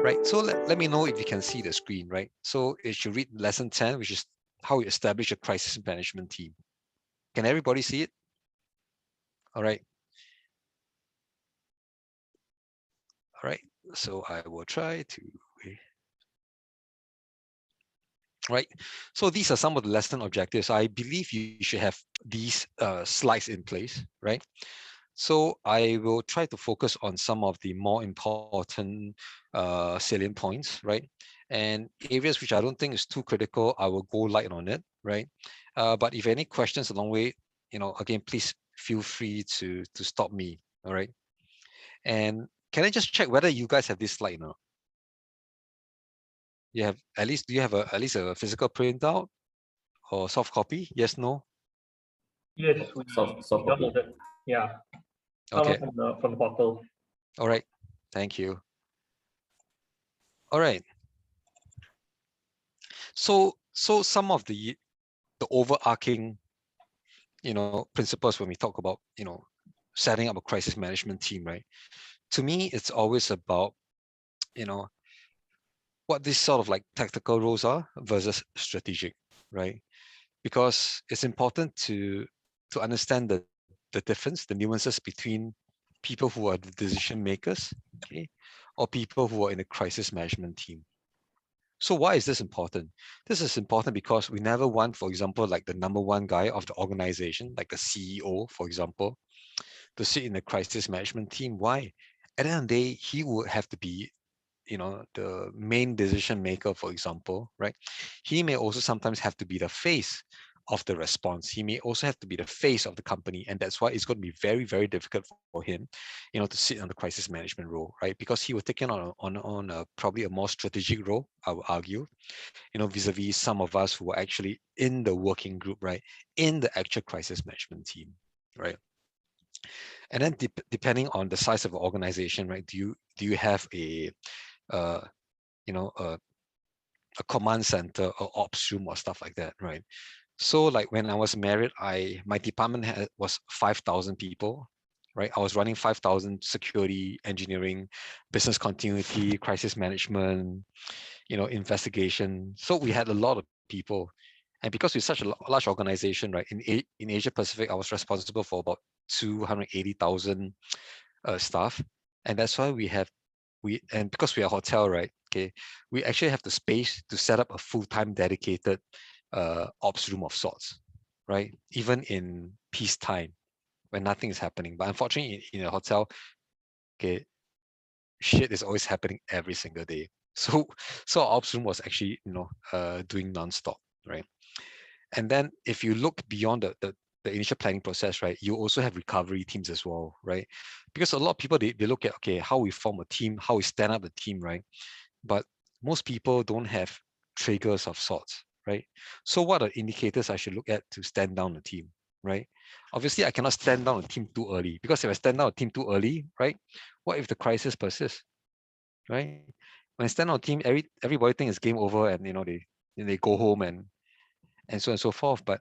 right? So let me know if you can see the screen, right? So it should read lesson 10, which is how you establish a crisis management team. Can everybody see it? All right. All right. So I will try to, right? So these are some of the lesson objectives. I believe you should have these slides in place, right? So I will try to focus on some of the more important salient points, right? And areas which I don't think is too critical, I will go light on it, right? But if any questions along the way, again, please feel free to stop me, all right? And can I just check whether you guys have this slide now? You have at least, do you have at least a physical printout or soft copy? Yes, no? Yes, Soft we copy. downloaded. Yeah, Okay, download from the portal. all right, thank you. All right, so some of the overarching principles when we talk about setting up a crisis management team, right? To me, it's always about you know what these sort of like tactical roles are versus strategic, right? Because it's important to understand the difference, the nuances between people who are the decision makers, okay, or people who are in a crisis management team. So why is this important? This is important because we never want, for example, like the number one guy of the organization, like the CEO, for example, to sit in the crisis management team. Why? At the end of the day, he would have to be, the main decision maker, for example, right? He may also sometimes have to be the face of the response. He may also have to be the face of the company, and that's why it's going to be very, very difficult for him, to sit on the crisis management role, right? Because he will take on probably a more strategic role, I would argue, vis-a-vis some of us who are actually in the working group, right, in the actual crisis management team, right? And then depending on the size of the organization, right, do you have a uh, you know a command center or ops room or stuff like that, right? So like when I was married, my department was 5,000 people, right? I was running 5,000 security, engineering, business continuity, crisis management, investigation. So we had a lot of people. And because we're such a large organization, right, in Asia Pacific, I was responsible for about 280,000 staff. And that's why and because we are a hotel, right, okay, we actually have the space to set up a full-time dedicated ops room of sorts, right? Even in peacetime when nothing is happening. But unfortunately, in a hotel, okay, shit is always happening every single day. So our ops room was actually, doing nonstop, right? And then if you look beyond the initial planning process, right, you also have recovery teams as well, right? Because a lot of people, they look at, okay, how we form a team, how we stand up a team, right? But most people don't have triggers of sorts, right? So what are indicators I should look at to stand down a team, right? Obviously, I cannot stand down a team too early, because if I stand down a team too early, right, what if the crisis persists, right? When I stand on a team, everybody thinks it's game over, and they go home and so on and so forth. But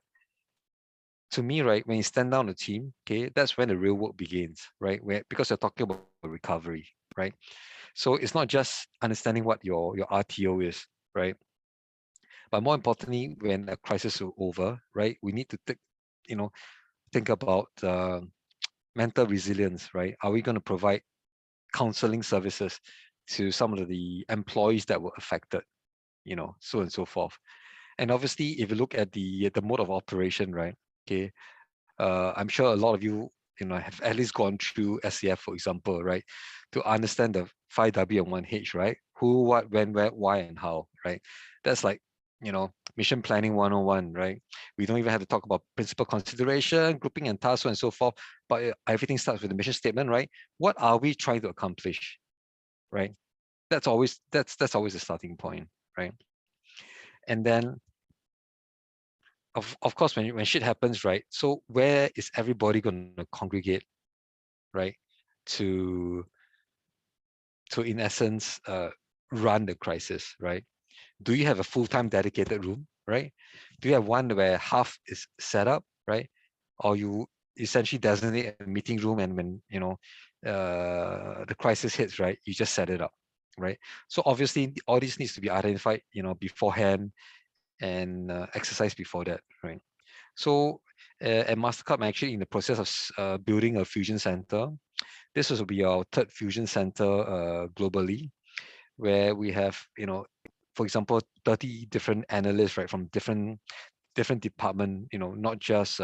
to me, right, when you stand down a team, okay, that's when the real work begins, right? Because you're talking about recovery, right? So it's not just understanding what your RTO is, right? But more importantly, when a crisis is over, right, we need to think about mental resilience, right? Are we going to provide counseling services to some of the employees that were affected, so on and so forth. And obviously, if you look at the mode of operation, right? Okay, I'm sure a lot of you, have at least gone through SCF, for example, right, to understand the 5W and 1H, right? Who, what, when, where, why, and how, right? That's like, mission planning 101, right? We don't even have to talk about principal consideration, grouping and tasks, so on and so forth. But everything starts with the mission statement, right? What are we trying to accomplish, right? That's always the starting point, right? And then of course, when shit happens, right? So where is everybody going to congregate, right? To in essence run the crisis, right? Do you have a full-time dedicated room, right? Do you have one where half is set up, right? Or you essentially designate a meeting room, and when the crisis hits, right, you just set it up, right? So obviously all this needs to be identified, beforehand and exercised before that, right? So at Mastercard, I'm actually in the process of building a fusion center. This will be our third fusion center globally, where we have, for example, 30 different analysts, right, from different department, not just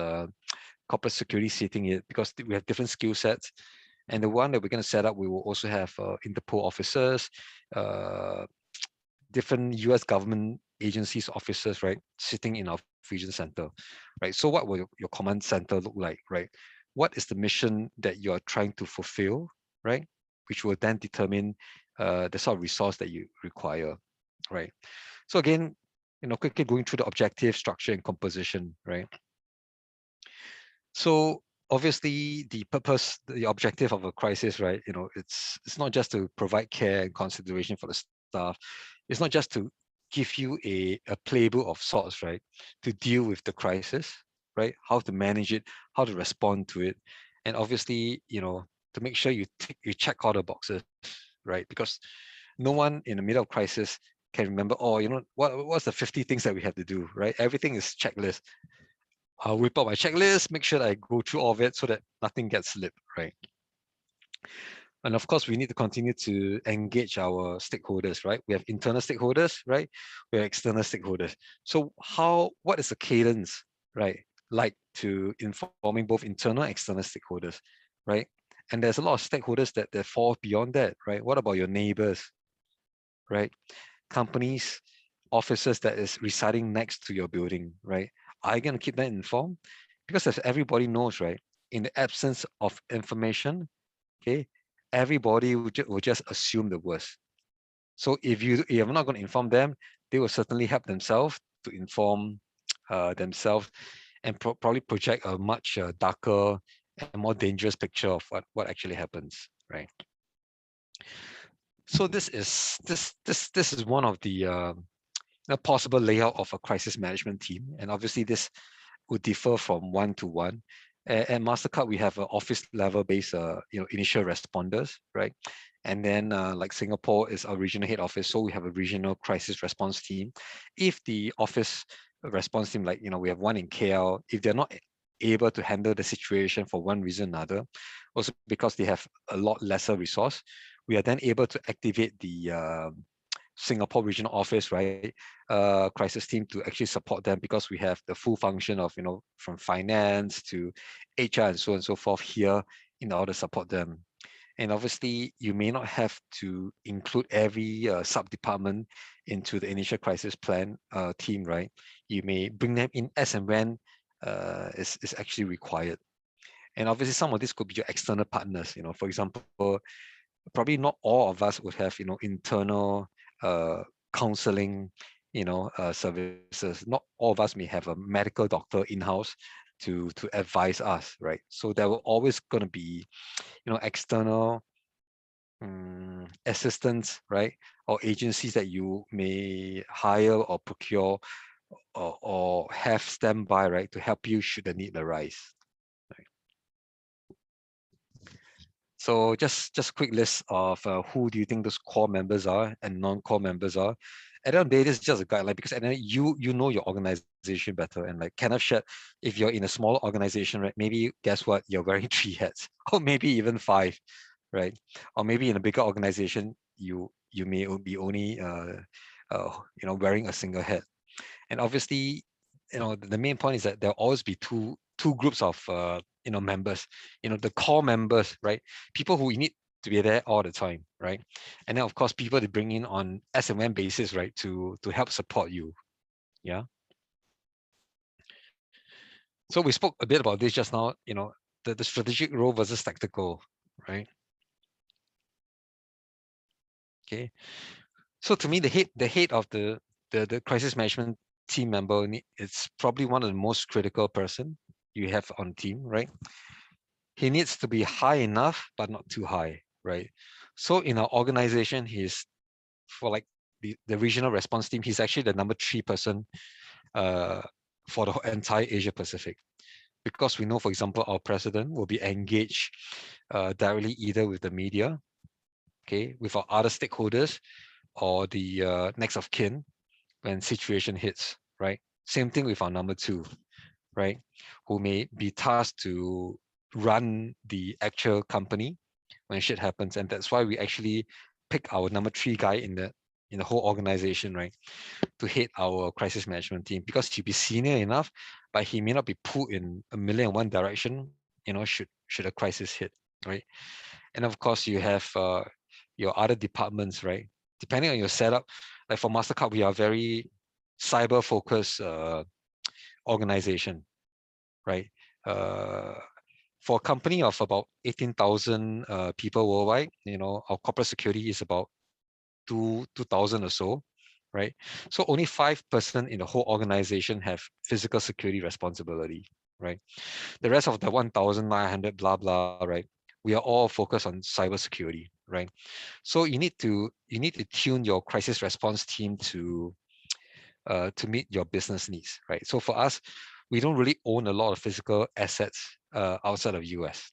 corporate security sitting it, because we have different skill sets. And the one that we're going to set up, we will also have Interpol officers, uh, different US government agencies officers, right, sitting in our fusion center, right? So what will your command center look like, right? What is the mission that you're trying to fulfill, right? Which will then determine the sort of resource that you require, right? So again, quickly going through the objective, structure, and composition, right? So obviously the purpose, the objective of a crisis, right? It's not just to provide care and consideration for the staff. It's not just to give you a playbook of sorts, right? To deal with the crisis, right? How to manage it, how to respond to it. And obviously, to make sure you check all the boxes, right? Because no one in the middle of crisis can remember, oh, what's the 50 things that we have to do, right? Everything is checklist. I'll whip out my checklist, make sure that I go through all of it so that nothing gets slipped, right? And of course, we need to continue to engage our stakeholders, right? We have internal stakeholders, right? We have external stakeholders. So what is the cadence, right? Like to informing both internal and external stakeholders, right? And there's a lot of stakeholders that fall beyond that, right? What about your neighbors, right? Companies, offices that is residing next to your building, right? Are you going to keep them informed? Because as everybody knows, right, in the absence of information, okay, everybody will just assume the worst. So if you're not going to inform them, they will certainly help themselves to inform themselves and probably project a much darker and more dangerous picture of what actually happens, right? So this is one of the possible layout of a crisis management team, and obviously this would differ from one to one. At Mastercard, we have office level based, initial responders, right? And then like Singapore is our regional head office, so we have a regional crisis response team. If the office response team, like we have one in KL, if they're not able to handle the situation for one reason or another, also because they have a lot lesser resource, we are then able to activate the Singapore regional office, right, crisis team to actually support them, because we have the full function of, from finance to HR and so on and so forth here in order to support them. And obviously, you may not have to include every sub-department into the initial crisis plan team, right? You may bring them in as and when is actually required. And obviously, some of this could be your external partners. For example, probably not all of us would have internal counseling services. Not all of us may have a medical doctor in-house to advise us, right? So there will always going to be external assistants, right, or agencies that you may hire or procure or have standby, right, to help you should the need arise. So just a quick list of who do you think those core members are and non-core members are. At the end of the day, this is just a guideline, because at the end, you know your organization better. And like Kenneth shared, if you're in a smaller organization, right, maybe guess what, you're wearing 3 hats, or maybe even 5, right? Or maybe in a bigger organization, you may be only wearing a single hat. And obviously, the main point is that there'll always be two groups of members. The core members, right? People who need to be there all the time, right? And then of course people to bring in on as and when basis, right, to help support you. Yeah. So we spoke a bit about this just now. The strategic role versus tactical, right? Okay. So to me, the head of the crisis management team member, it's probably one of the most critical person you have on team, right? He needs to be high enough, but not too high, right? So in our organization, he's for like the regional response team, he's actually the number 3 person uh, for the entire Asia Pacific. Because we know, for example, our president will be engaged directly either with the media, okay, with our other stakeholders or the next of kin when situation hits, right? Same thing with our number two, right? Who may be tasked to run the actual company when shit happens. And that's why we actually pick our number three guy in the whole organization, right? To head our crisis management team, because he'll be senior enough, but he may not be pulled in a million and one direction, should a crisis hit, right? And of course, you have your other departments, right? Depending on your setup, like for Mastercard, we are very cyber focused organization, right? Uh, for a company of about 18,000 people worldwide, our corporate security is about 2,000 or so, right? So only 5% in the whole organization have physical security responsibility, right? The rest of the 1,900 blah blah, right? We are all focused on cybersecurity, right? So you need to tune your crisis response team to meet your business needs, right? So for us, we don't really own a lot of physical assets outside of US,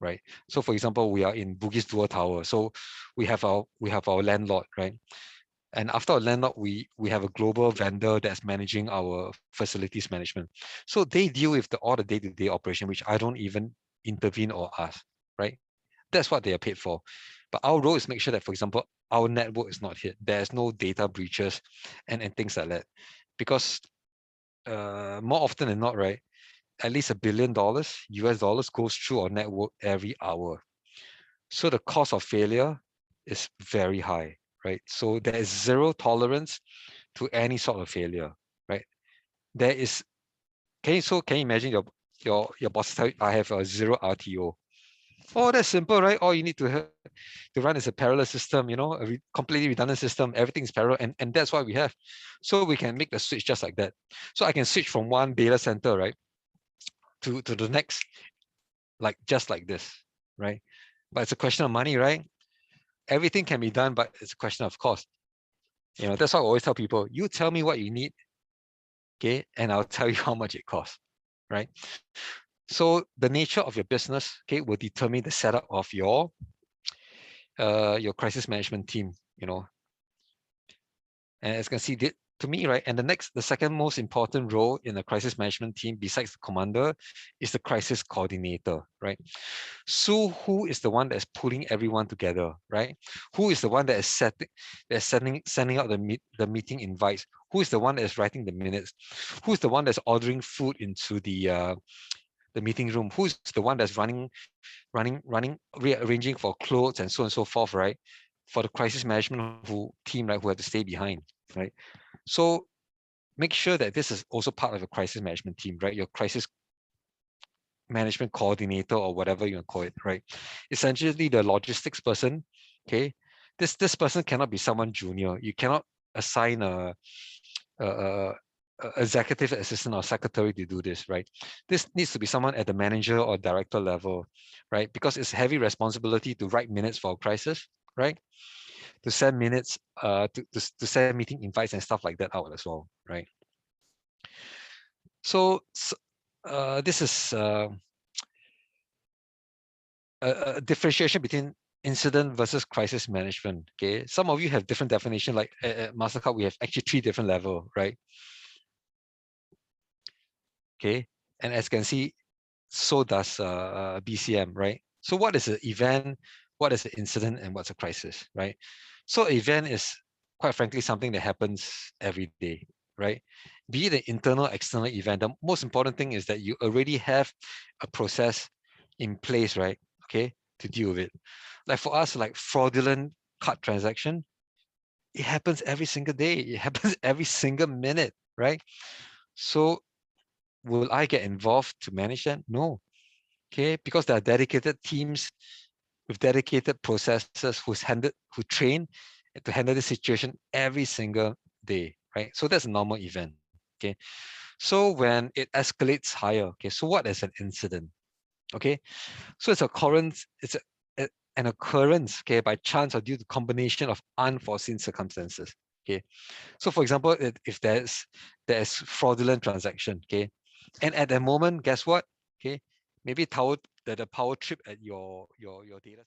right? So for example, we are in Bugis Dual Tower, so we have our landlord, right? And after our landlord, we have a global vendor that's managing our facilities management. So they deal with all the day-to-day operation, which I don't even intervene or ask, right? That's what they are paid for. But our role is make sure that, for example, our network is not hit. There's no data breaches and things like that. Because more often than not, right, at least $1 billion US dollars goes through our network every hour. So the cost of failure is very high, right? So there is zero tolerance to any sort of failure, right? There is, can you imagine your boss tell you, I have a zero RTO. Oh, that's simple, right? All you need to run is a parallel system, a completely redundant system. Everything's parallel, and that's what we have. So we can make the switch just like that. So I can switch from one data center, right, to the next, like just like this, right? But it's a question of money, right? Everything can be done, but it's a question of cost. That's why I always tell people, you tell me what you need, okay, and I'll tell you how much it costs, right? So the nature of your business, okay, will determine the setup of your crisis management team, And as you can see, to me, right, and the second most important role in the crisis management team, besides the commander, is the crisis coordinator, right? So who is the one that's pulling everyone together, right? Who is the one that is sending out the meeting invites? Who is the one that is writing the minutes? Who's the one that's ordering food into the meeting room? Who's the one that's rearranging for clothes and so on and so forth, right? For the crisis management team, right, who have to stay behind, right? So make sure that this is also part of a crisis management team, right? Your crisis management coordinator or whatever you call it, right? Essentially the logistics person, okay? This person cannot be someone junior. You cannot assign a executive assistant or secretary to do this, right? This needs to be someone at the manager or director level, right? Because it's heavy responsibility to write minutes for a crisis, right? To send minutes, to send meeting invites and stuff like that out as well, right? So this is a differentiation between incident versus crisis management. Okay, some of you have different definition. Like at Mastercard, we have actually 3 different level, right? Okay, and as you can see, so does BCM, right? So what is an event? What is an incident? And what's a crisis, right? So event is quite frankly something that happens every day, right? Be it an internal, external event. The most important thing is that you already have a process in place, right? Okay, to deal with it. Like for us, like fraudulent card transaction, it happens every single day. It happens every single minute, right? So will I get involved to manage that? No. Okay, because there are dedicated teams with dedicated processes who train to handle the situation every single day, right? So that's a normal event. Okay. So when it escalates higher, okay, so what is an incident? Okay, so it's an occurrence, okay, by chance or due to combination of unforeseen circumstances. Okay, so for example, if there's fraudulent transaction, okay, and at that moment, guess what? Okay, maybe the power trip at your data